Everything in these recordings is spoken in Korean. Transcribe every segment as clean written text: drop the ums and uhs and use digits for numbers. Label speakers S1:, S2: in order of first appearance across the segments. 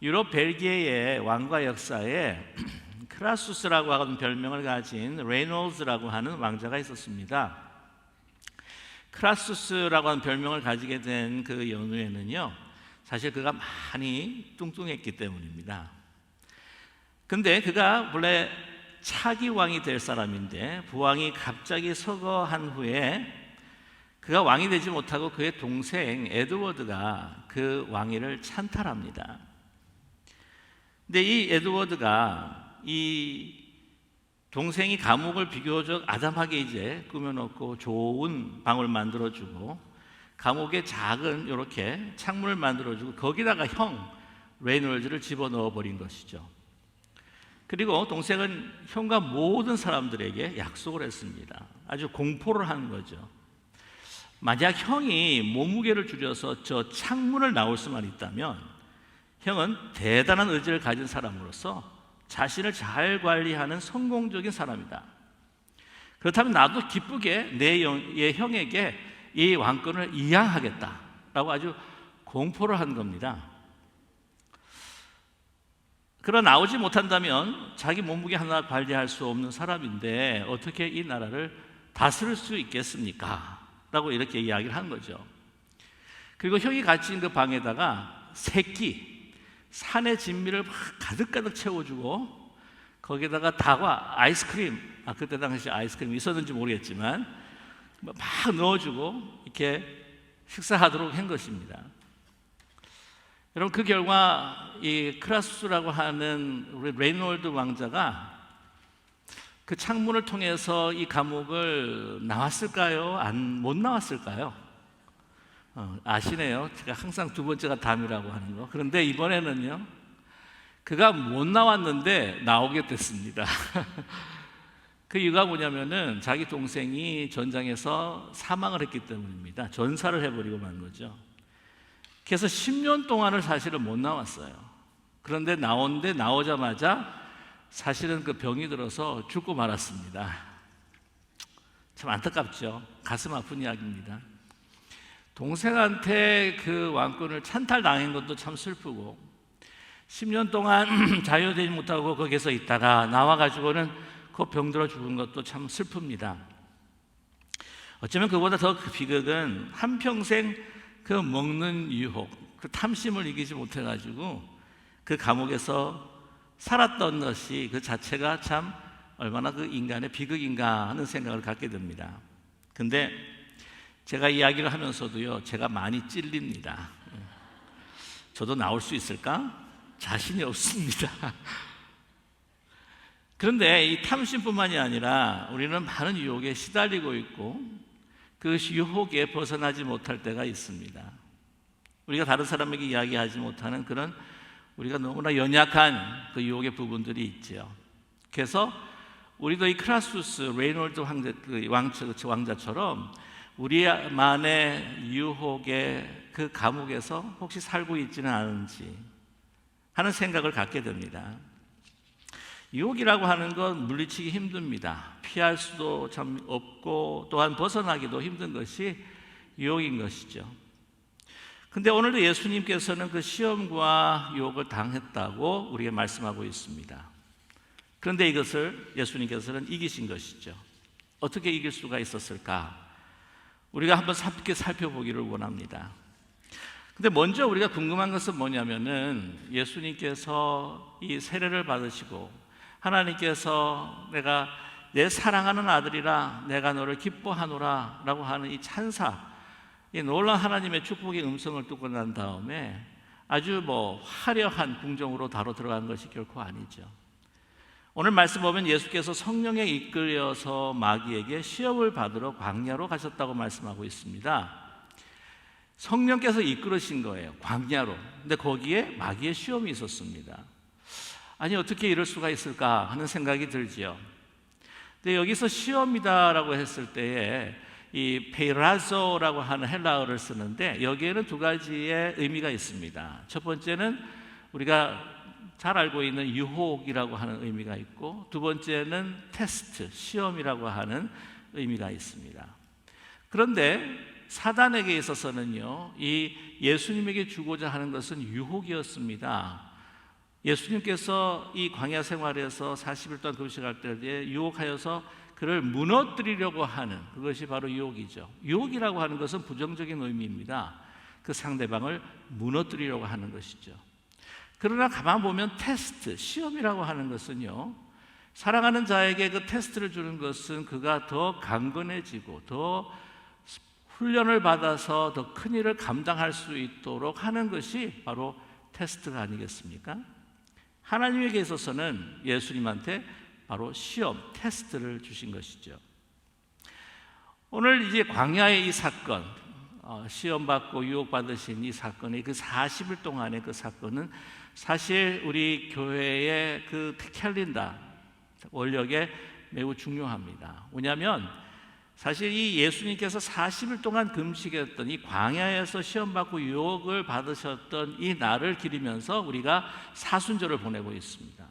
S1: 유럽 벨기에의 왕과 역사에 크라수스라고 하는 별명을 가진 레이놀즈라고 하는 왕자가 있었습니다. 크라수스라고 하는 별명을 가지게 된 그 연후에는요, 사실 그가 많이 뚱뚱했기 때문입니다. 근데 그가 원래 차기 왕이 될 사람인데 부왕이 갑자기 서거한 후에 그가 왕이 되지 못하고 그의 동생 에드워드가 그 왕위를 찬탈합니다. 근데 이 에드워드가 이 동생이 감옥을 비교적 아담하게 이제 꾸며놓고 좋은 방을 만들어주고 감옥에 작은 이렇게 창문을 만들어주고 거기다가 형 레이놀즈를 집어넣어 버린 것이죠. 그리고 동생은 형과 모든 사람들에게 약속을 했습니다. 아주 공포를 한 거죠. 만약 형이 몸무게를 줄여서 저 창문을 나올 수만 있다면 형은 대단한 의지를 가진 사람으로서 자신을 잘 관리하는 성공적인 사람이다. 그렇다면 나도 기쁘게 내 형에게 이 왕권을 이양하겠다라고 아주 공포를 한 겁니다. 그러나 나오지 못한다면 자기 몸무게 하나 관리할 수 없는 사람인데 어떻게 이 나라를 다스릴 수 있겠습니까? 라고 이렇게 이야기를 한 거죠. 그리고 형이 갇힌 그 방에다가 새끼, 산의 진미를 막 가득가득 채워주고 거기다가 다과, 아이스크림, 그때 당시 아이스크림이 있었는지 모르겠지만 막 넣어주고 이렇게 식사하도록 한 것입니다. 여러분, 그 결과 이 크라수스라고 하는 우리 레이놀드 왕자가 그 창문을 통해서 이 감옥을 나왔을까요? 못 나왔을까요? 아시네요. 제가 항상 두 번째가 담이라고 하는 거. 그런데 이번에는요, 그가 못 나왔는데 나오게 됐습니다. 그 이유가 뭐냐면은 자기 동생이 전장에서 사망을 했기 때문입니다. 전사를 해버리고 만 거죠. 그래서 10년 동안을 사실은 못 나왔어요. 그런데 나오자마자 사실은 그 병이 들어서 죽고 말았습니다. 참 안타깝죠. 가슴 아픈 이야기입니다. 동생한테 그 왕권을 찬탈당한 것도 참 슬프고 10년 동안 자유되지 못하고 거기서 있다가 나와가지고는 그 병들어 죽은 것도 참 슬픕니다. 어쩌면 그보다 더 그 비극은 한평생 그 먹는 유혹, 그 탐심을 이기지 못해가지고 그 감옥에서 살았던 것이 그 자체가 참 얼마나 그 인간의 비극인가 하는 생각을 갖게 됩니다. 근데 제가 이야기를 하면서도요, 제가 많이 찔립니다. 저도 나올 수 있을까? 자신이 없습니다. 그런데 이 탐심뿐만이 아니라 우리는 많은 유혹에 시달리고 있고 그 유혹에 벗어나지 못할 때가 있습니다. 우리가 다른 사람에게 이야기하지 못하는 그런 우리가 너무나 연약한 그 유혹의 부분들이 있죠. 그래서 우리도 이 크라수스 레이놀드 왕자처럼 우리만의 유혹의 그 감옥에서 혹시 살고 있지는 않은지 하는 생각을 갖게 됩니다. 유혹이라고 하는 건 물리치기 힘듭니다. 피할 수도 참 없고 또한 벗어나기도 힘든 것이 유혹인 것이죠. 근데 오늘도 예수님께서는 그 시험과 유혹을 당했다고 우리에게 말씀하고 있습니다. 그런데 이것을 예수님께서는 이기신 것이죠. 어떻게 이길 수가 있었을까? 우리가 한번 함께 살펴보기를 원합니다. 근데 먼저 우리가 궁금한 것은 뭐냐면은 예수님께서 이 세례를 받으시고 하나님께서 내가 내 사랑하는 아들이라 내가 너를 기뻐하노라 라고 하는 이 찬사, 이 놀라운 하나님의 축복의 음성을 듣고 난 다음에 아주 화려한 궁정으로 바로 들어간 것이 결코 아니죠. 오늘 말씀 보면 예수께서 성령에 이끌려서 마귀에게 시험을 받으러 광야로 가셨다고 말씀하고 있습니다. 성령께서 이끌으신 거예요, 광야로. 근데 거기에 마귀의 시험이 있었습니다. 아니, 어떻게 이럴 수가 있을까 하는 생각이 들지요. 근데 여기서 시험이다라고 했을 때에 이 페이라조라고 하는 헬라어를 쓰는데 여기에는 두 가지의 의미가 있습니다. 첫 번째는 우리가 잘 알고 있는 유혹이라고 하는 의미가 있고, 두 번째는 테스트, 시험이라고 하는 의미가 있습니다. 그런데 사단에게 있어서는요, 이 예수님에게 주고자 하는 것은 유혹이었습니다. 예수님께서 이 광야 생활에서 40일 동안 금식할 때에 유혹하여서 그를 무너뜨리려고 하는 그것이 바로 유혹이죠. 유혹이라고 하는 것은 부정적인 의미입니다. 그 상대방을 무너뜨리려고 하는 것이죠. 그러나 가만 보면 테스트, 시험이라고 하는 것은요, 사랑하는 자에게 그 테스트를 주는 것은 그가 더 강건해지고 더 훈련을 받아서 더 큰 일을 감당할 수 있도록 하는 것이 바로 테스트가 아니겠습니까? 하나님에게 있어서는 예수님한테 바로 시험, 테스트를 주신 것이죠. 오늘 이제 광야의 이 사건, 시험받고 유혹받으신 이 사건의 그 40일 동안의 그 사건은 사실 우리 교회의 그 캘린더 원력에 매우 중요합니다. 왜냐하면 사실 이 예수님께서 40일 동안 금식했던 이 광야에서 시험받고 유혹을 받으셨던 이 날을 기리면서 우리가 사순절을 보내고 있습니다.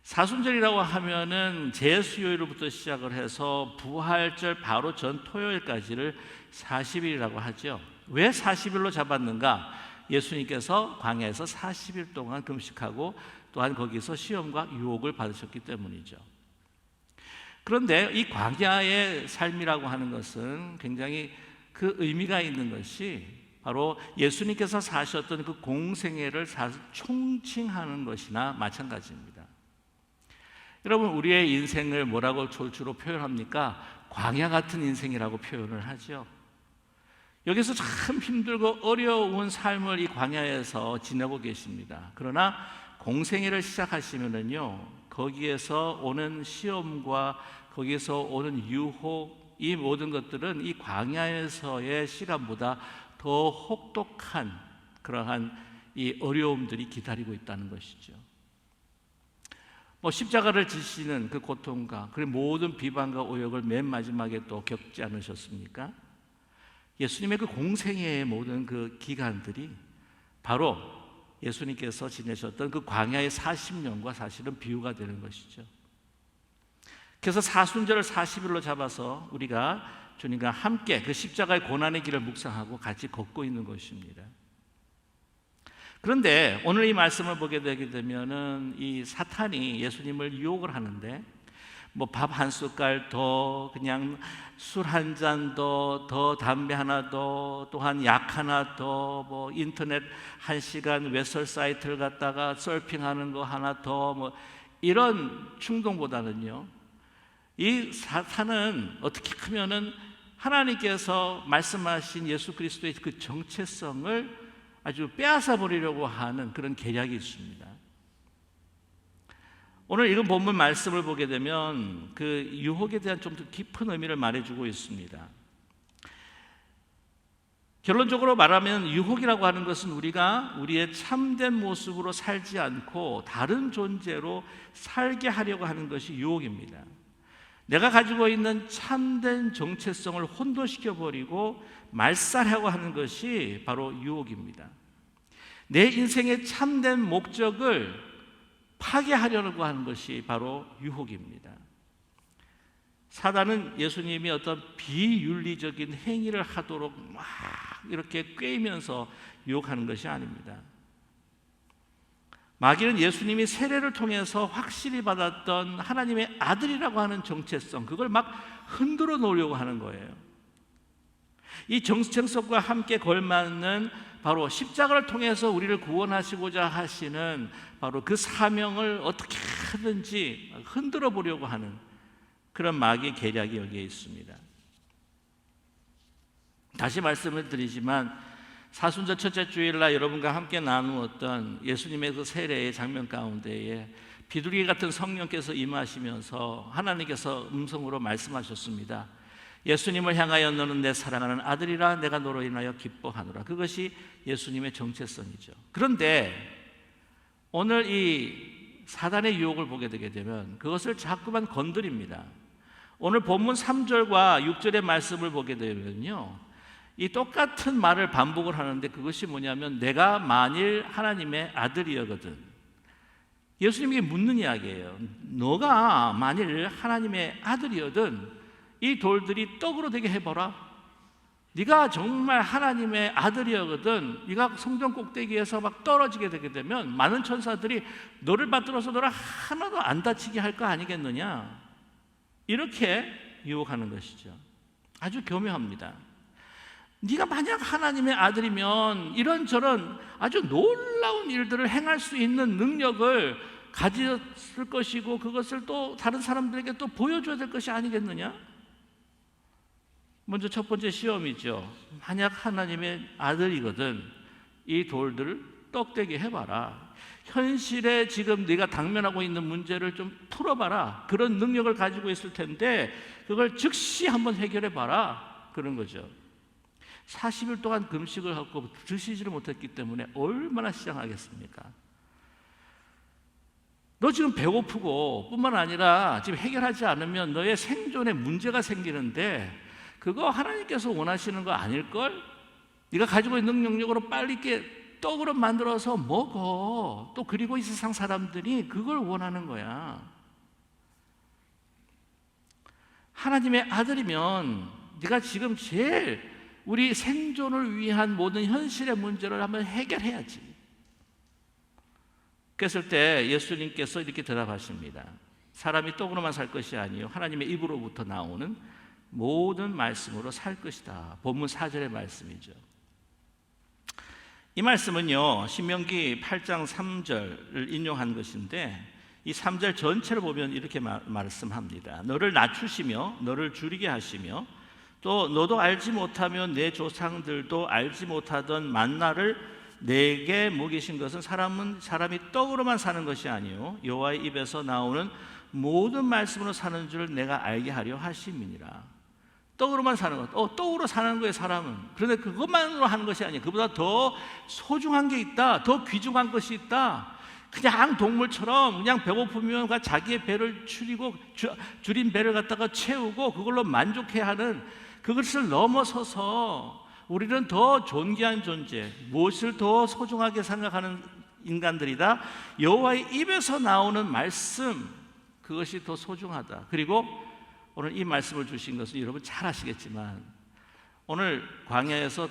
S1: 사순절이라고 하면은 제수요일부터 시작을 해서 부활절 바로 전 토요일까지를 40일이라고 하죠. 왜 40일로 잡았는가? 예수님께서 광야에서 40일 동안 금식하고 또한 거기서 시험과 유혹을 받으셨기 때문이죠. 그런데 이 광야의 삶이라고 하는 것은 굉장히 그 의미가 있는 것이 바로 예수님께서 사셨던 그 공생애를 총칭하는 것이나 마찬가지입니다. 여러분, 우리의 인생을 뭐라고 주로 표현합니까? 광야 같은 인생이라고 표현을 하죠. 여기서 참 힘들고 어려운 삶을 이 광야에서 지내고 계십니다. 그러나 공생애를 시작하시면은요, 거기에서 오는 시험과 거기에서 오는 유혹, 이 모든 것들은 이 광야에서의 시간보다 더 혹독한 그러한 이 어려움들이 기다리고 있다는 것이죠. 십자가를 지시는 그 고통과 그리고 모든 비방과 오역을 맨 마지막에 또 겪지 않으셨습니까? 예수님의 그 공생애의 모든 그 기간들이 바로 예수님께서 지내셨던 그 광야의 40년과 사실은 비유가 되는 것이죠. 그래서 사순절을 40일로 잡아서 우리가 주님과 함께 그 십자가의 고난의 길을 묵상하고 같이 걷고 있는 것입니다. 그런데 오늘 이 말씀을 보게 되게 되면은 이 사탄이 예수님을 유혹을 하는데 밥 한 숟갈 더, 그냥 술 한 잔 더 담배 하나 더, 또한 약 하나 더, 인터넷 1시간 웹설 사이트를 갖다가 서핑하는 거 하나 더, 이런 충동보다는요, 이 사탄은 어떻게 하면은 하나님께서 말씀하신 예수 그리스도의 그 정체성을 아주 빼앗아 버리려고 하는 그런 계략이 있습니다. 오늘 읽은 본문 말씀을 보게 되면 그 유혹에 대한 좀 더 깊은 의미를 말해주고 있습니다. 결론적으로 말하면 유혹이라고 하는 것은 우리가 우리의 참된 모습으로 살지 않고 다른 존재로 살게 하려고 하는 것이 유혹입니다. 내가 가지고 있는 참된 정체성을 혼돈시켜버리고 말살하고 하는 것이 바로 유혹입니다. 내 인생의 참된 목적을 파괴하려고 하는 것이 바로 유혹입니다. 사단은 예수님이 어떤 비윤리적인 행위를 하도록 막 이렇게 꿰면서 유혹하는 것이 아닙니다. 마귀는 예수님이 세례를 통해서 확실히 받았던 하나님의 아들이라고 하는 정체성, 그걸 막 흔들어 놓으려고 하는 거예요. 이 정체성과 함께 걸맞는 바로 십자가를 통해서 우리를 구원하시고자 하시는 바로 그 사명을 어떻게 하든지 흔들어 보려고 하는 그런 마귀의 계략이 여기에 있습니다. 다시 말씀을 드리지만 사순절 첫째 주일날 여러분과 함께 나누었던 예수님의 그 세례의 장면 가운데에 비둘기 같은 성령께서 임하시면서 하나님께서 음성으로 말씀하셨습니다. 예수님을 향하여 너는 내 사랑하는 아들이라, 내가 너로 인하여 기뻐하노라. 그것이 예수님의 정체성이죠. 그런데 오늘 이 사단의 유혹을 보게 되게 되면 그것을 자꾸만 건드립니다. 오늘 본문 3절과 6절의 말씀을 보게 되면요, 이 똑같은 말을 반복을 하는데 그것이 뭐냐면 내가 만일 하나님의 아들이거든. 예수님에게 묻는 이야기예요. 너가 만일 하나님의 아들이거든 이 돌들이 떡으로 되게 해보라. 네가 정말 하나님의 아들이거든, 네가 성전 꼭대기에서 막 떨어지게 되게 되면 많은 천사들이 너를 받들어서 너를 하나도 안 다치게 할 거 아니겠느냐, 이렇게 유혹하는 것이죠. 아주 교묘합니다. 네가 만약 하나님의 아들이면 이런저런 아주 놀라운 일들을 행할 수 있는 능력을 가졌을 것이고, 그것을 또 다른 사람들에게 또 보여줘야 될 것이 아니겠느냐. 먼저 첫 번째 시험이죠. 만약 하나님의 아들이거든 이 돌들을 떡되게 해봐라. 현실에 지금 네가 당면하고 있는 문제를 좀 풀어봐라. 그런 능력을 가지고 있을 텐데 그걸 즉시 한번 해결해봐라, 그런 거죠. 40일 동안 금식을 하고 드시지를 못했기 때문에 얼마나 시장하겠습니까? 너 지금 배고프고 뿐만 아니라 지금 해결하지 않으면 너의 생존에 문제가 생기는데 그거 하나님께서 원하시는 거 아닐걸? 네가 가지고 있는 능력으로 빨리 있게 떡으로 만들어서 먹어. 또 그리고 이 세상 사람들이 그걸 원하는 거야. 하나님의 아들이면 네가 지금 제일 우리 생존을 위한 모든 현실의 문제를 한번 해결해야지. 그랬을 때 예수님께서 이렇게 대답하십니다. 사람이 떡으로만 살 것이 아니요 하나님의 입으로부터 나오는 모든 말씀으로 살 것이다. 본문 4절의 말씀이죠. 이 말씀은요 신명기 8장 3절을 인용한 것인데, 이 3절 전체를 보면 이렇게 말씀합니다. 너를 낮추시며 너를 줄이게 하시며 또 너도 알지 못하며 내 조상들도 알지 못하던 만나를 내게 먹이신 것은 사람이 떡으로만 사는 것이 아니요 여호와의 입에서 나오는 모든 말씀으로 사는 줄 내가 알게 하려 하심이니라. 떡으로만 사는 것, 떡으로 사는 거예요 사람은. 그런데 그것만으로 하는 것이 아니에요. 그보다 더 소중한 게 있다, 더 귀중한 것이 있다. 그냥 동물처럼 그냥 배고프면 자기의 배를 줄인 배를 갖다가 채우고 그걸로 만족해야 하는 그것을 넘어서서 우리는 더 존귀한 존재, 무엇을 더 소중하게 생각하는 인간들이다. 여호와의 입에서 나오는 말씀, 그것이 더 소중하다. 그리고 오늘 이 말씀을 주신 것은 여러분 잘 아시겠지만 오늘 광야에서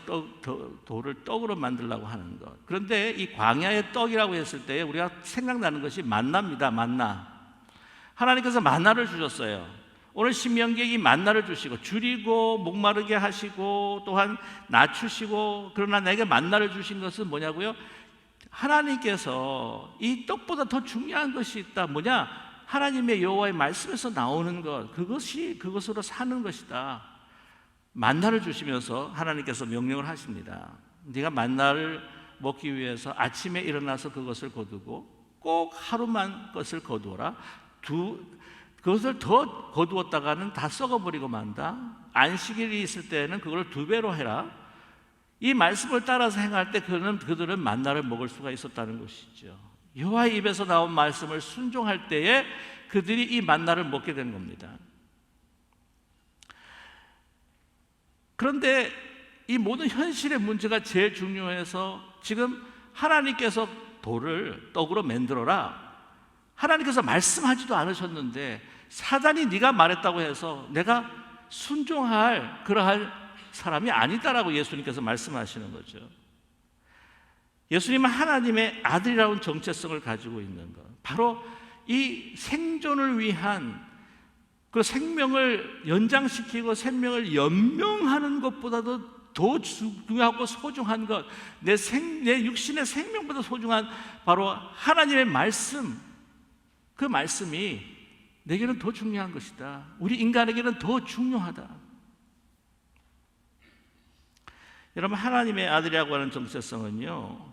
S1: 돌을 떡으로 만들려고 하는 것. 그런데 이 광야의 떡이라고 했을 때 우리가 생각나는 것이 만나입니다. 만나. 하나님께서 만나를 주셨어요. 오늘 신명기에 이 만나를 주시고 줄이고 목마르게 하시고 또한 낮추시고, 그러나 내게 만나를 주신 것은 뭐냐고요? 하나님께서 이 떡보다 더 중요한 것이 있다. 뭐냐? 하나님의 여호와의 말씀에서 나오는 것, 그것으로 사는 것이다. 만나를 주시면서 하나님께서 명령을 하십니다. 네가 만나를 먹기 위해서 아침에 일어나서 그것을 거두고 꼭 하루만 것을 거두어라. 그것을 더 거두었다가는 다 썩어버리고 만다. 안식일이 있을 때는 그걸 2배로 해라. 이 말씀을 따라서 행할 때 그들은 만나를 먹을 수가 있었다는 것이죠. 여호와의 입에서 나온 말씀을 순종할 때에 그들이 이 만나를 먹게 된 겁니다. 그런데 이 모든 현실의 문제가 제일 중요해서 지금 하나님께서 돌을 떡으로 만들어라, 하나님께서 말씀하지도 않으셨는데 사단이 네가 말했다고 해서 내가 순종할 그러할 사람이 아니다라고 예수님께서 말씀하시는 거죠. 예수님은 하나님의 아들이라는 정체성을 가지고 있는 것, 바로 이 생존을 위한 그 생명을 연장시키고 생명을 연명하는 것보다도 더 중요하고 소중한 것, 내 육신의 생명보다 소중한 바로 하나님의 말씀, 그 말씀이 내게는 더 중요한 것이다. 우리 인간에게는 더 중요하다. 여러분, 하나님의 아들이라고 하는 정체성은요,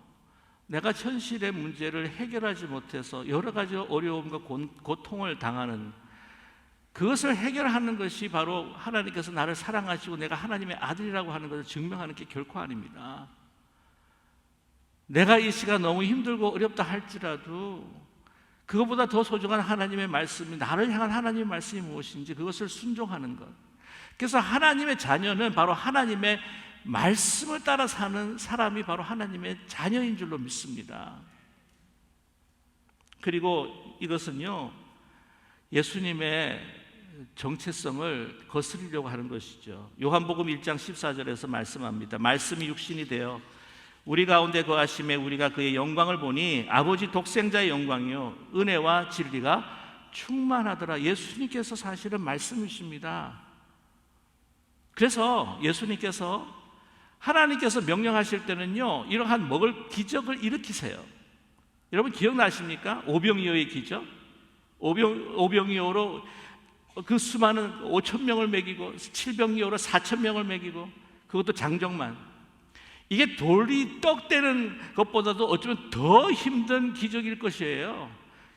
S1: 내가 현실의 문제를 해결하지 못해서 여러 가지 어려움과 고통을 당하는 그것을 해결하는 것이 바로 하나님께서 나를 사랑하시고 내가 하나님의 아들이라고 하는 것을 증명하는 게 결코 아닙니다. 내가 이 시간 너무 힘들고 어렵다 할지라도 그것보다 더 소중한 하나님의 말씀이, 나를 향한 하나님의 말씀이 무엇인지 그것을 순종하는 것. 그래서 하나님의 자녀는 바로 하나님의 말씀을 따라 사는 사람이 바로 하나님의 자녀인 줄로 믿습니다. 그리고 이것은요, 예수님의 정체성을 거스르려고 하는 것이죠. 요한복음 1장 14절에서 말씀합니다. 말씀이 육신이 되어 우리 가운데 거하심에 우리가 그의 영광을 보니 아버지 독생자의 영광이요 은혜와 진리가 충만하더라. 예수님께서 사실은 말씀이십니다. 그래서 예수님께서 하나님께서 명령하실 때는요 이러한 먹을 기적을 일으키세요. 여러분 기억나십니까? 오병이어의 기적. 오병이어로 그 수많은 5천 명을 먹이고 7병이어로 4천 명을 먹이고 그것도 장정만. 이게 돌이 떡 되는 것보다도 어쩌면 더 힘든 기적일 것이에요.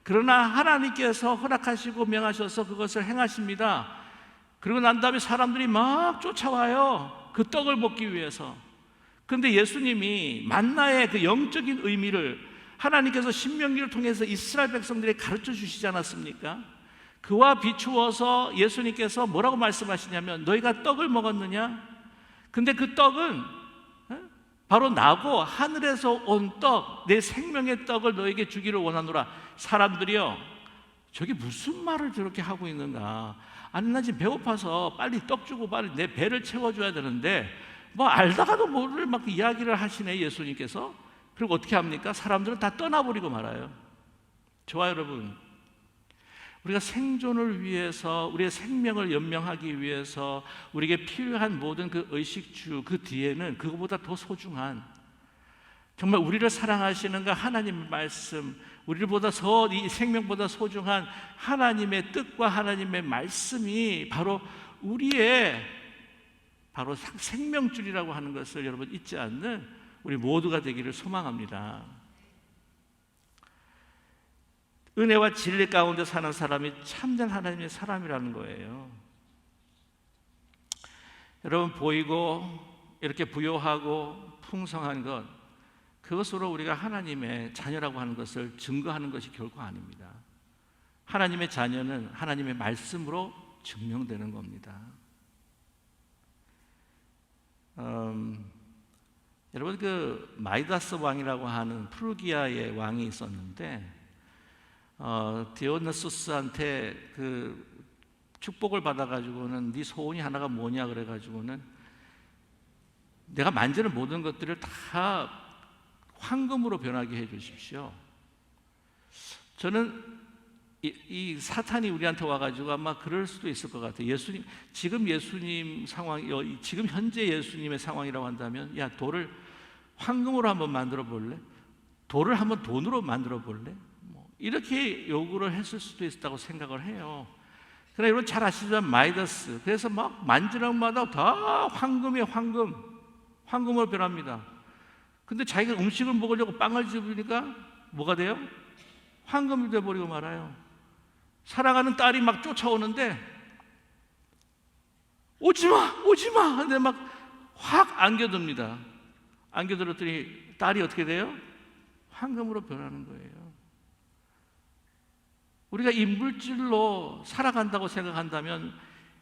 S1: 그러나 하나님께서 허락하시고 명하셔서 그것을 행하십니다. 그리고 난 다음에 사람들이 막 쫓아와요. 그 떡을 먹기 위해서. 그런데 예수님이 만나의 그 영적인 의미를 하나님께서 신명기를 통해서 이스라엘 백성들에게 가르쳐 주시지 않았습니까? 그와 비추어서 예수님께서 뭐라고 말씀하시냐면 너희가 떡을 먹었느냐? 근데 그 떡은 바로 나고 하늘에서 온 떡, 내 생명의 떡을 너에게 주기를 원하노라. 사람들이요 저게 무슨 말을 저렇게 하고 있는가? 아니 나 지금 배고파서 빨리 떡 주고 빨리 내 배를 채워줘야 되는데 뭐 알다가도 모를 막 이야기를 하시네 예수님께서. 그리고 어떻게 합니까? 사람들은 다 떠나버리고 말아요. 좋아요 여러분, 우리가 생존을 위해서 우리의 생명을 연명하기 위해서 우리에게 필요한 모든 그 의식주 그 뒤에는 그거보다 더 소중한 정말 우리를 사랑하시는가 하나님의 말씀, 우리보다 이 생명보다 소중한 하나님의 뜻과 하나님의 말씀이 바로 우리의 바로 생명줄이라고 하는 것을 여러분 잊지 않는 우리 모두가 되기를 소망합니다. 은혜와 진리 가운데 사는 사람이 참된 하나님의 사람이라는 거예요. 여러분 보이고 이렇게 부요하고 풍성한 것 그것으로 우리가 하나님의 자녀라고 하는 것을 증거하는 것이 결코 아닙니다. 하나님의 자녀는 하나님의 말씀으로 증명되는 겁니다. 여러분 그 마이다스 왕이라고 하는 프루기아의 왕이 있었는데 디오누소스한테 그 축복을 받아가지고는 네 소원이 하나가 뭐냐 그래가지고는 내가 만지는 모든 것들을 다 황금으로 변하게 해 주십시오. 저는 이 사탄이 우리한테 와가지고 아마 그럴 수도 있을 것 같아요. 지금 예수님 상황이 지금 현재 예수님의 상황이라고 한다면 야 돌을 황금으로 한번 만들어 볼래? 돌을 한번 돈으로 만들어 볼래? 이렇게 요구를 했을 수도 있다고 생각을 해요. 그러나 여러분 잘 아시지만 마이다스 그래서 막 만지는 마다 다 황금이에요. 황금으로 변합니다. 근데 자기가 음식을 먹으려고 빵을 집으니까 뭐가 돼요? 황금이 되어버리고 말아요. 사랑하는 딸이 막 쫓아오는데 오지마 근데 막 확 안겨듭니다. 안겨들었더니 딸이 어떻게 돼요? 황금으로 변하는 거예요. 우리가 이 물질로 살아간다고 생각한다면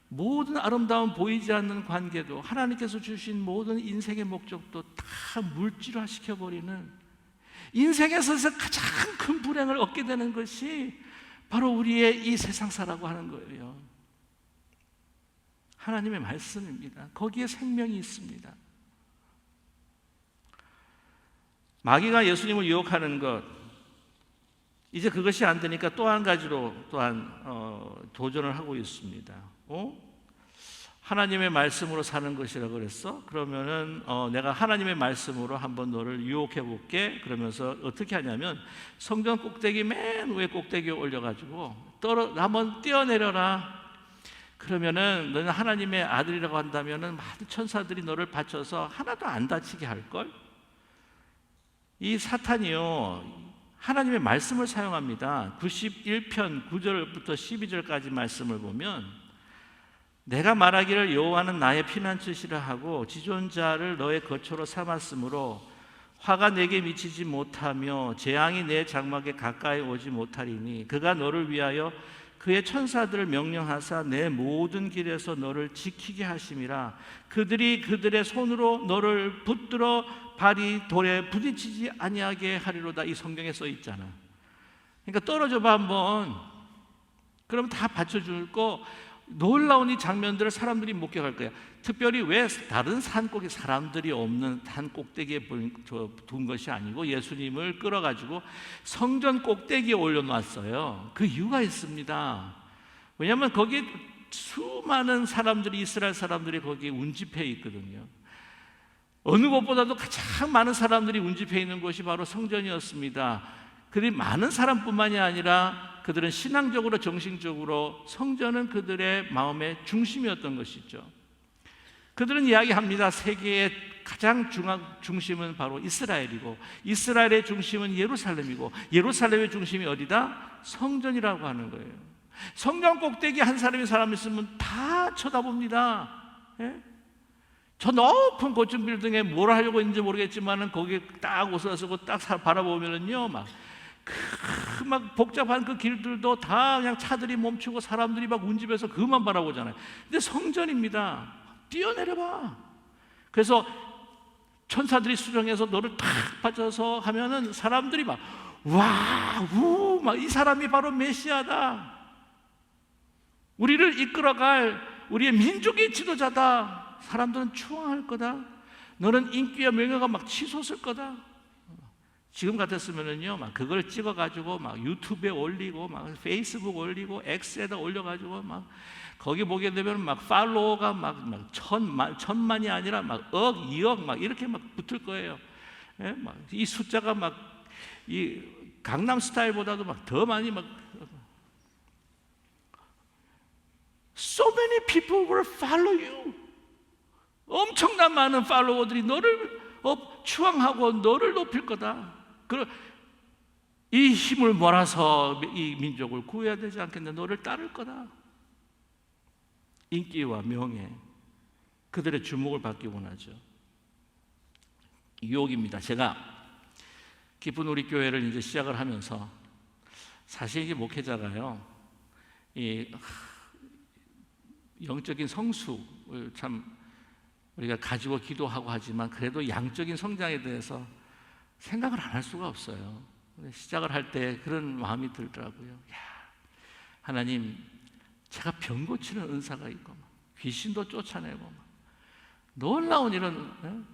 S1: 모든 아름다운 보이지 않는 관계도 하나님께서 주신 모든 인생의 목적도 다 물질화 시켜버리는 인생에서 가장 큰 불행을 얻게 되는 것이 바로 우리의 이 세상사라고 하는 거예요. 하나님의 말씀입니다. 거기에 생명이 있습니다. 마귀가 예수님을 유혹하는 것 이제 그것이 안 되니까 또 한 가지로 또한 도전을 하고 있습니다. 하나님의 말씀으로 사는 것이라고 그랬어? 그러면은 내가 하나님의 말씀으로 한번 너를 유혹해 볼게. 그러면서 어떻게 하냐면 성전 꼭대기 맨 위에 꼭대기에 올려가지고 한번 뛰어내려라. 그러면은 너는 하나님의 아들이라고 한다면은 많은 천사들이 너를 받쳐서 하나도 안 다치게 할 걸. 이 사탄이요 하나님의 말씀을 사용합니다. 91편 9절부터 12절까지 말씀을 보면 내가 말하기를 여호와는 나의 피난처시라 하고 지존자를 너의 거처로 삼았으므로 화가 내게 미치지 못하며 재앙이 내 장막에 가까이 오지 못하리니 그가 너를 위하여 그의 천사들을 명령하사 내 모든 길에서 너를 지키게 하심이라. 그들이 그들의 손으로 너를 붙들어 발이 돌에 부딪히지 아니하게 하리로다. 이 성경에 써 있잖아. 그러니까 떨어져 봐 한번. 그럼 다 받쳐줄 거 놀라운 이 장면들을 사람들이 목격할 거야. 특별히 왜 다른 산꼭대기, 사람들이 없는 산 꼭대기에 둔 것이 아니고 예수님을 끌어가지고 성전 꼭대기에 올려놨어요. 그 이유가 있습니다. 왜냐하면 거기 수많은 사람들이, 이스라엘 사람들이 거기에 운집해 있거든요. 어느 곳보다도 가장 많은 사람들이 운집해 있는 곳이 바로 성전이었습니다. 그들이 많은 사람뿐만이 아니라 그들은 신앙적으로, 정신적으로 성전은 그들의 마음의 중심이었던 것이죠. 그들은 이야기합니다. 세계의 가장 중심은 바로 이스라엘이고, 이스라엘의 중심은 예루살렘이고, 예루살렘의 중심이 어디다? 성전이라고 하는 거예요. 성전 꼭대기 한 사람 있으면 다 쳐다봅니다. 예? 저 높은 고층 빌딩에 뭘 하려고 있는지 모르겠지만은 거기에 딱 옷을 쓰고 딱 바라보면은요, 막 복잡한 그 길들도 다 그냥 차들이 멈추고 사람들이 막 운집해서 그만 바라보잖아요. 근데 성전입니다. 뛰어내려봐. 그래서 천사들이 수정해서 너를 탁 받쳐서 하면은 사람들이 막 와, 우, 막 이 사람이 바로 메시아다. 우리를 이끌어갈 우리의 민족의 지도자다. 사람들은 추앙할 거다. 너는 인기와 명예가 막 치솟을 거다. 지금 같았으면은요, 막 그걸 찍어가지고 막 유튜브에 올리고, 막 페이스북 올리고, X에다 올려가지고, 막 거기 보게 되면 막 팔로워가 막 천만이 아니라 막 억, 2억 막 이렇게 막 붙을 거예요. 예? 막 이 숫자가 막 이 강남 스타일보다도 막 더 많이 막. So many people will follow you. 엄청난 많은 팔로워들이 너를 추앙하고 너를 높일 거다. 이 힘을 몰아서 이 민족을 구해야 되지 않겠냐. 너를 따를 거다. 인기와 명예, 그들의 주목을 받기 원하죠. 유혹입니다. 제가 기쁜 우리 교회를 이제 시작을 하면서 사실 이게 목회자가요, 이 영적인 성숙을 참 우리가 가지고 기도하고 하지만 그래도 양적인 성장에 대해서 생각을 안 할 수가 없어요. 시작을 할 때 그런 마음이 들더라고요. 야, 하나님, 제가 병 고치는 은사가 있고 귀신도 쫓아내고 놀라운 이런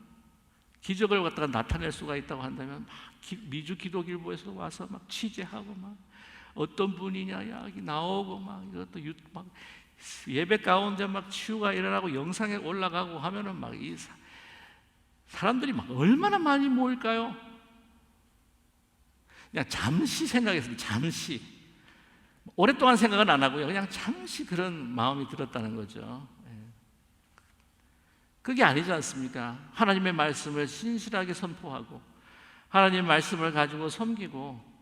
S1: 기적을 갖다가 나타낼 수가 있다고 한다면 미주 기도길보에서 와서 막 취재하고 막 어떤 분이냐 여기 나오고 막 이것도 막 예배 가운데 막 치유가 일어나고 영상에 올라가고 하면은 막 이 사람들이 막 얼마나 많이 모일까요? 그냥 잠시 생각했습니다. 잠시. 오랫동안 생각은 안 하고요. 그냥 잠시 그런 마음이 들었다는 거죠. 그게 아니지 않습니까? 하나님의 말씀을 신실하게 선포하고 하나님의 말씀을 가지고 섬기고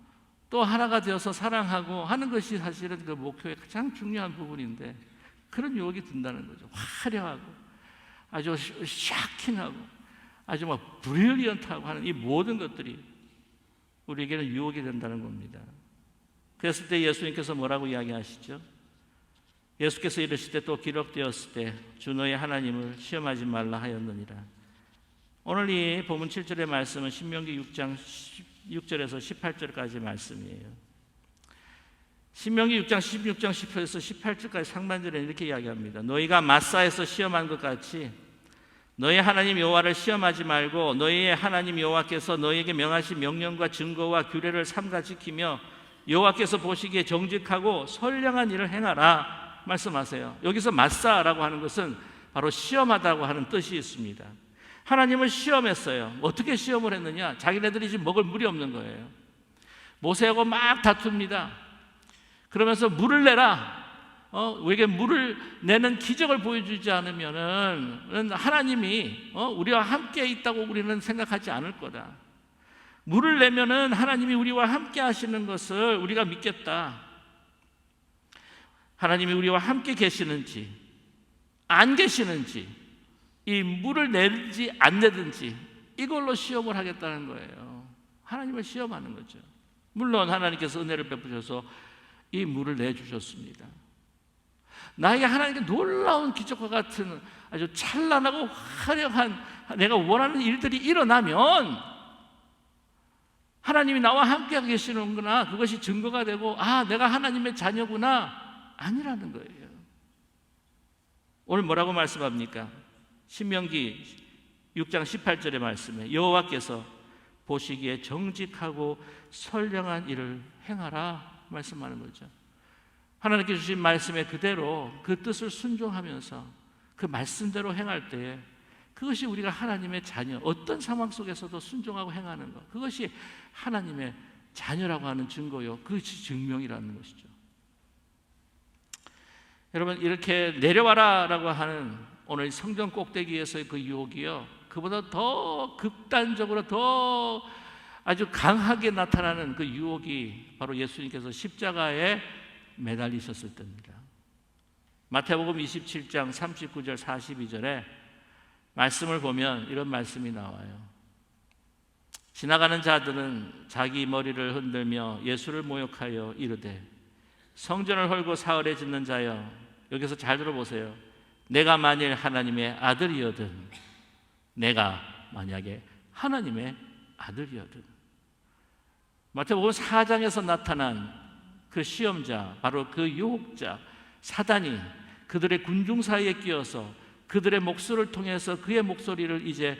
S1: 또 하나가 되어서 사랑하고 하는 것이 사실은 그 목표의 가장 중요한 부분인데 그런 유혹이 든다는 거죠. 화려하고 아주 샤킹하고 아주 막 브릴리언트하고 하는 이 모든 것들이 우리에게는 유혹이 된다는 겁니다. 그랬을 때 예수님께서 뭐라고 이야기하시죠? 예수께서 이르실 때 또 기록되었을 때 주 너의 하나님을 시험하지 말라 하였느니라. 오늘 이 본문 7절의 말씀은 신명기 6장 6절에서 18절까지 말씀이에요. 신명기 6장 16장 10절에서 18절까지 상반절에 이렇게 이야기합니다. 너희가 마사에서 시험한 것 같이 너희 하나님 여호와를 시험하지 말고 너희의 하나님 여호와께서 너희에게 명하신 명령과 증거와 규례를 삼가 지키며 여호와께서 보시기에 정직하고 선량한 일을 행하라 말씀하세요. 여기서 마사라고 하는 것은 바로 시험하다고 하는 뜻이 있습니다. 하나님을 시험했어요. 어떻게 시험을 했느냐? 자기네들이 지금 먹을 물이 없는 거예요. 모세하고 막 다툽니다. 그러면서 물을 내라. 우리에게 물을 내는 기적을 보여주지 않으면은 하나님이 우리와 함께 있다고 우리는 생각하지 않을 거다. 물을 내면은 하나님이 우리와 함께 하시는 것을 우리가 믿겠다. 하나님이 우리와 함께 계시는지 안 계시는지 이 물을 내든지 안 내든지 이걸로 시험을 하겠다는 거예요. 하나님을 시험하는 거죠. 물론 하나님께서 은혜를 베푸셔서 이 물을 내주셨습니다. 나에게 하나님께 놀라운 기적과 같은 아주 찬란하고 화려한 내가 원하는 일들이 일어나면 하나님이 나와 함께 계시는구나, 그것이 증거가 되고 아 내가 하나님의 자녀구나 아니라는 거예요. 오늘 뭐라고 말씀합니까? 신명기 6장 18절의 말씀에 여호와께서 보시기에 정직하고 선량한 일을 행하라 말씀하는 거죠. 하나님께 주신 말씀에 그대로 그 뜻을 순종하면서 그 말씀대로 행할 때에 그것이 우리가 하나님의 자녀, 어떤 상황 속에서도 순종하고 행하는 것, 그것이 하나님의 자녀라고 하는 증거요, 그것이 증명이라는 것이죠. 여러분, 이렇게 내려와라 라고 하는 오늘 성전 꼭대기에서의 그 유혹이요, 그보다 더 극단적으로 더 아주 강하게 나타나는 그 유혹이 바로 예수님께서 십자가에 매달리셨을 때입니다. 마태복음 27장 39절 42절에 말씀을 보면 이런 말씀이 나와요. 지나가는 자들은 자기 머리를 흔들며 예수를 모욕하여 이르되 성전을 헐고 사흘에 짓는 자여, 여기서 잘 들어보세요. 내가 만일 하나님의 아들이거든, 내가 만약에 하나님의 아들이거든. 마태복음 4장에서 나타난 그 시험자, 바로 그 유혹자 사단이 그들의 군중 사이에 끼어서 그들의 목소리를 통해서 그의 목소리를 이제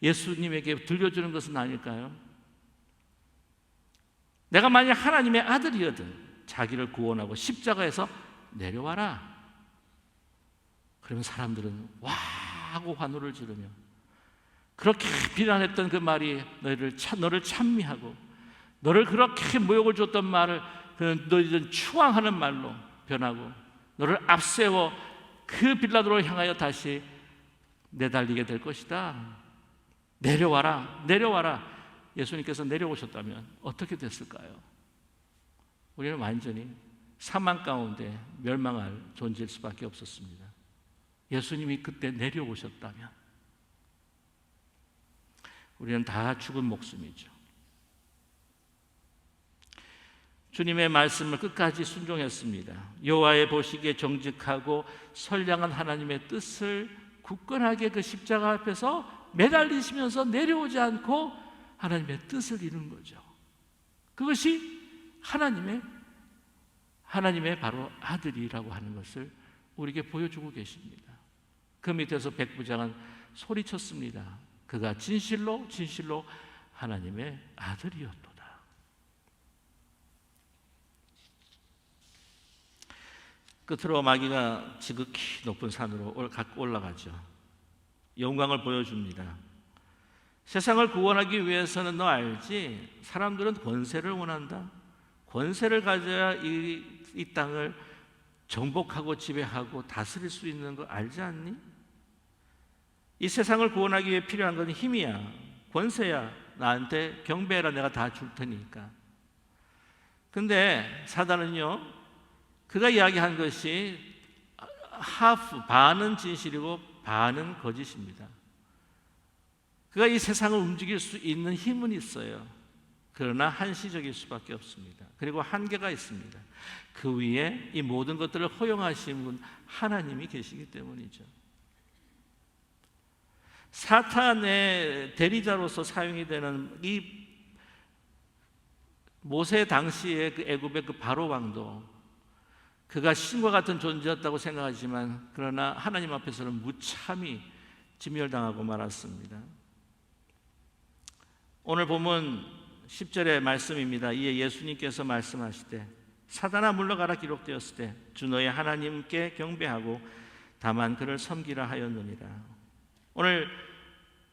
S1: 예수님에게 들려주는 것은 아닐까요? 내가 만약 하나님의 아들이거든 자기를 구원하고 십자가에서 내려와라. 그러면 사람들은 와 하고 환호를 지르며, 그렇게 비난했던 그 말이 너를 찬미하고 너를 그렇게 모욕을 줬던 말을 너희들은 추앙하는 말로 변하고 너를 앞세워 그 빌라도를 향하여 다시 내달리게 될 것이다. 내려와라, 내려와라. 예수님께서 내려오셨다면 어떻게 됐을까요? 우리는 완전히 사망 가운데 멸망할 존재일 수밖에 없었습니다. 예수님이 그때 내려오셨다면 우리는 다 죽은 목숨이죠. 주님의 말씀을 끝까지 순종했습니다. 여호와의 보시기에 정직하고 선량한 하나님의 뜻을 굳건하게 그 십자가 앞에서 매달리시면서 내려오지 않고 하나님의 뜻을 이룬 거죠. 그것이 하나님의 바로 아들이라고 하는 것을 우리에게 보여주고 계십니다. 그 밑에서 백부장은 소리쳤습니다. 그가 진실로 진실로 하나님의 아들이었도다. 끝으로 마귀가 지극히 높은 산으로 올라가죠. 영광을 보여줍니다. 세상을 구원하기 위해서는 너 알지? 사람들은 권세를 원한다. 권세를 가져야 이 땅을 정복하고 지배하고 다스릴 수 있는 거 알지 않니? 이 세상을 구원하기 위해 필요한 건 힘이야, 권세야. 나한테 경배해라, 내가 다 줄 테니까. 근데 사단은요, 그가 이야기한 것이 반은 진실이고 반은 거짓입니다. 그가 이 세상을 움직일 수 있는 힘은 있어요. 그러나 한시적일 수밖에 없습니다. 그리고 한계가 있습니다. 그 위에 이 모든 것들을 허용하신 분 하나님이 계시기 때문이죠. 사탄의 대리자로서 사용이 되는 이 모세 당시의 그 애굽의 그 바로 왕도 그가 신과 같은 존재였다고 생각하지만 그러나 하나님 앞에서는 무참히 진멸당하고 말았습니다. 오늘 본문 10절의 말씀입니다. 이에 예수님께서 말씀하시되 사단아 물러가라 기록되었을 때 주 너의 하나님께 경배하고 다만 그를 섬기라 하였느니라. 오늘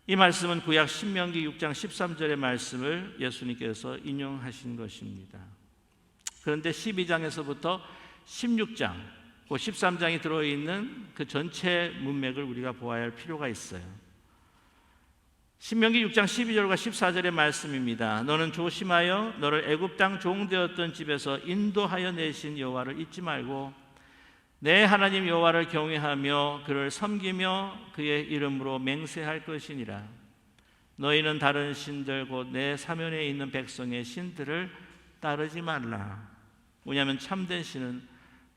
S1: 이 말씀은 구약 신명기 6장 13절의 말씀을 예수님께서 인용하신 것입니다. 그런데 12장에서부터 16장, 그 13장이 들어있는 그 전체 문맥을 우리가 보아야 할 필요가 있어요. 신명기 6장 12절과 14절의 말씀입니다. 너는 조심하여 너를 애굽 땅 종되었던 집에서 인도하여 내신 여호와를 잊지 말고 내 하나님 여호와를 경외하며 그를 섬기며 그의 이름으로 맹세할 것이니라. 너희는 다른 신들 곧 내 사면에 있는 백성의 신들을 따르지 말라. 왜냐하면 참된 신은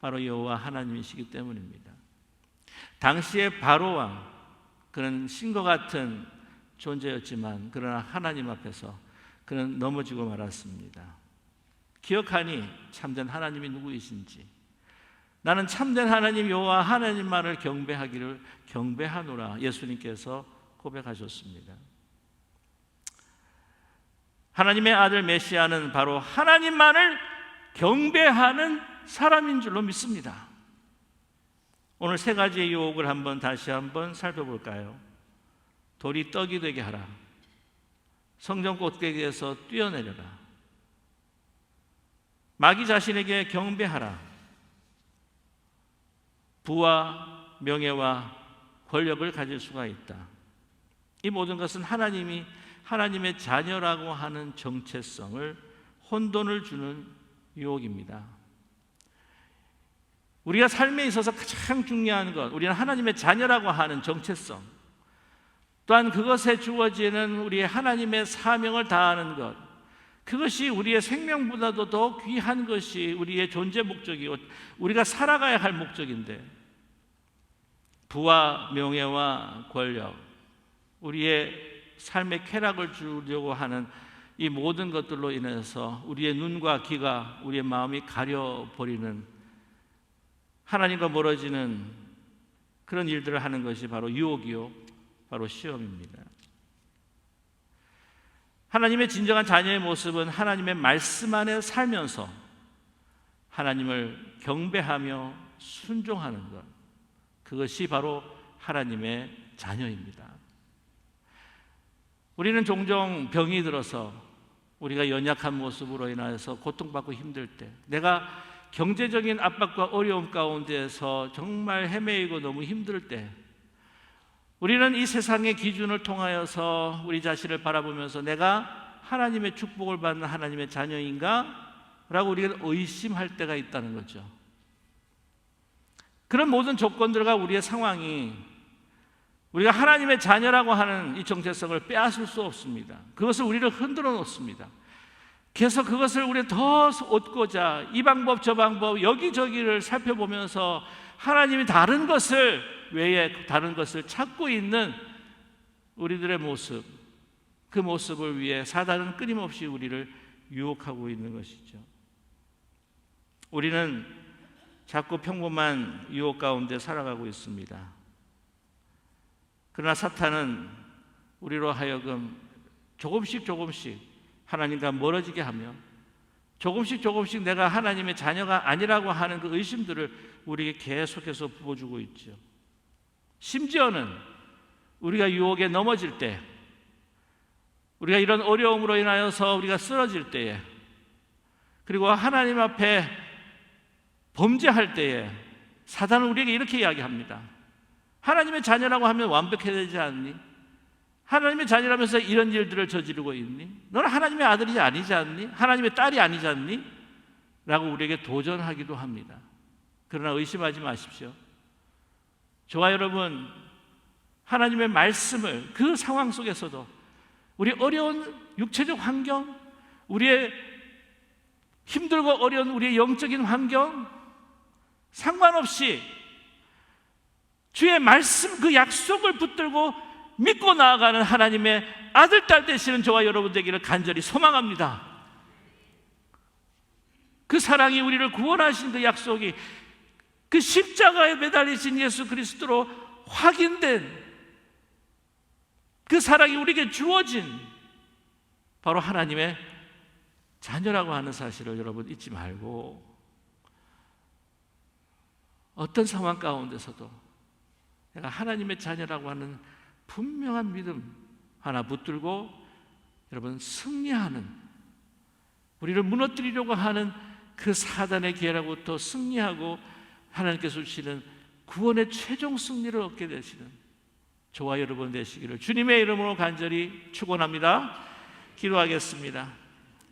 S1: 바로 여호와 하나님이시기 때문입니다. 당시의 바로왕, 그는 신과 같은 존재였지만 그러나 하나님 앞에서 그는 넘어지고 말았습니다. 기억하니 참된 하나님이 누구이신지. 나는 참된 하나님 여호와 하나님만을 경배하노라. 예수님께서 고백하셨습니다. 하나님의 아들 메시아는 바로 하나님만을 경배하는 사람인 줄로 믿습니다. 오늘 세 가지의 유혹을 다시 한번 살펴볼까요? 돌이 떡이 되게 하라. 성전 꼭대기에서 뛰어내려라. 마귀 자신에게 경배하라. 부와 명예와 권력을 가질 수가 있다. 이 모든 것은 하나님의 자녀라고 하는 정체성을 혼돈을 주는 유혹입니다. 우리가 삶에 있어서 가장 중요한 것, 우리는 하나님의 자녀라고 하는 정체성, 또한 그것에 주어지는 우리의 하나님의 사명을 다하는 것, 그것이 우리의 생명보다도 더 귀한 것이 우리의 존재 목적이고 우리가 살아가야 할 목적인데, 부와 명예와 권력, 우리의 삶의 쾌락을 주려고 하는 이 모든 것들로 인해서 우리의 눈과 귀가, 우리의 마음이 가려버리는, 하나님과 멀어지는 그런 일들을 하는 것이 바로 유혹이요, 바로 시험입니다. 하나님의 진정한 자녀의 모습은 하나님의 말씀 안에 살면서 하나님을 경배하며 순종하는 것, 그것이 바로 하나님의 자녀입니다. 우리는 종종 병이 들어서 우리가 연약한 모습으로 인하여서 고통받고 힘들 때, 내가 경제적인 압박과 어려움 가운데에서 정말 헤매이고 너무 힘들 때, 우리는 이 세상의 기준을 통하여서 우리 자신을 바라보면서 내가 하나님의 축복을 받는 하나님의 자녀인가? 라고 우리가 의심할 때가 있다는 거죠. 그런 모든 조건들과 우리의 상황이 우리가 하나님의 자녀라고 하는 이 정체성을 빼앗을 수 없습니다. 그것을 우리를 흔들어 놓습니다. 그래서 그것을 우리 더 얻고자 이 방법 저 방법 여기저기를 살펴보면서 하나님이 다른 것을 외에 다른 것을 찾고 있는 우리들의 모습, 그 모습을 위해 사단은 끊임없이 우리를 유혹하고 있는 것이죠. 우리는 자꾸 평범한 유혹 가운데 살아가고 있습니다. 그러나 사탄은 우리로 하여금 조금씩 하나님과 멀어지게 하며 조금씩 내가 하나님의 자녀가 아니라고 하는 그 의심들을 우리에게 계속해서 부어주고 있죠. 심지어는 우리가 유혹에 넘어질 때, 우리가 이런 어려움으로 인하여서 우리가 쓰러질 때에, 그리고 하나님 앞에 범죄할 때에 사단은 우리에게 이렇게 이야기합니다. 하나님의 자녀라고 하면 완벽해야 되지 않니? 하나님의 자녀라면서 이런 일들을 저지르고 있니? 너는 하나님의 아들이 아니지 않니? 하나님의 딸이 아니지 않니? 라고 우리에게 도전하기도 합니다. 그러나 의심하지 마십시오. 저와 여러분, 하나님의 말씀을 그 상황 속에서도 우리 어려운 육체적 환경, 우리의 힘들고 어려운 우리의 영적인 환경 상관없이 주의 말씀 그 약속을 붙들고 믿고 나아가는 하나님의 아들, 딸 되시는 저와 여러분 되기를 간절히 소망합니다. 그 사랑이 우리를 구원하신 그 약속이 그 십자가에 매달리신 예수 그리스도로 확인된 그 사랑이 우리에게 주어진 바로 하나님의 자녀라고 하는 사실을 여러분 잊지 말고, 어떤 상황 가운데서도 내가 하나님의 자녀라고 하는 분명한 믿음 하나 붙들고 여러분 승리하는, 우리를 무너뜨리려고 하는 그 사단의 기회로부터 승리하고 하나님께서 주시는 구원의 최종 승리를 얻게 되시는 저와 여러분 되시기를 주님의 이름으로 간절히 축원합니다. 기도하겠습니다.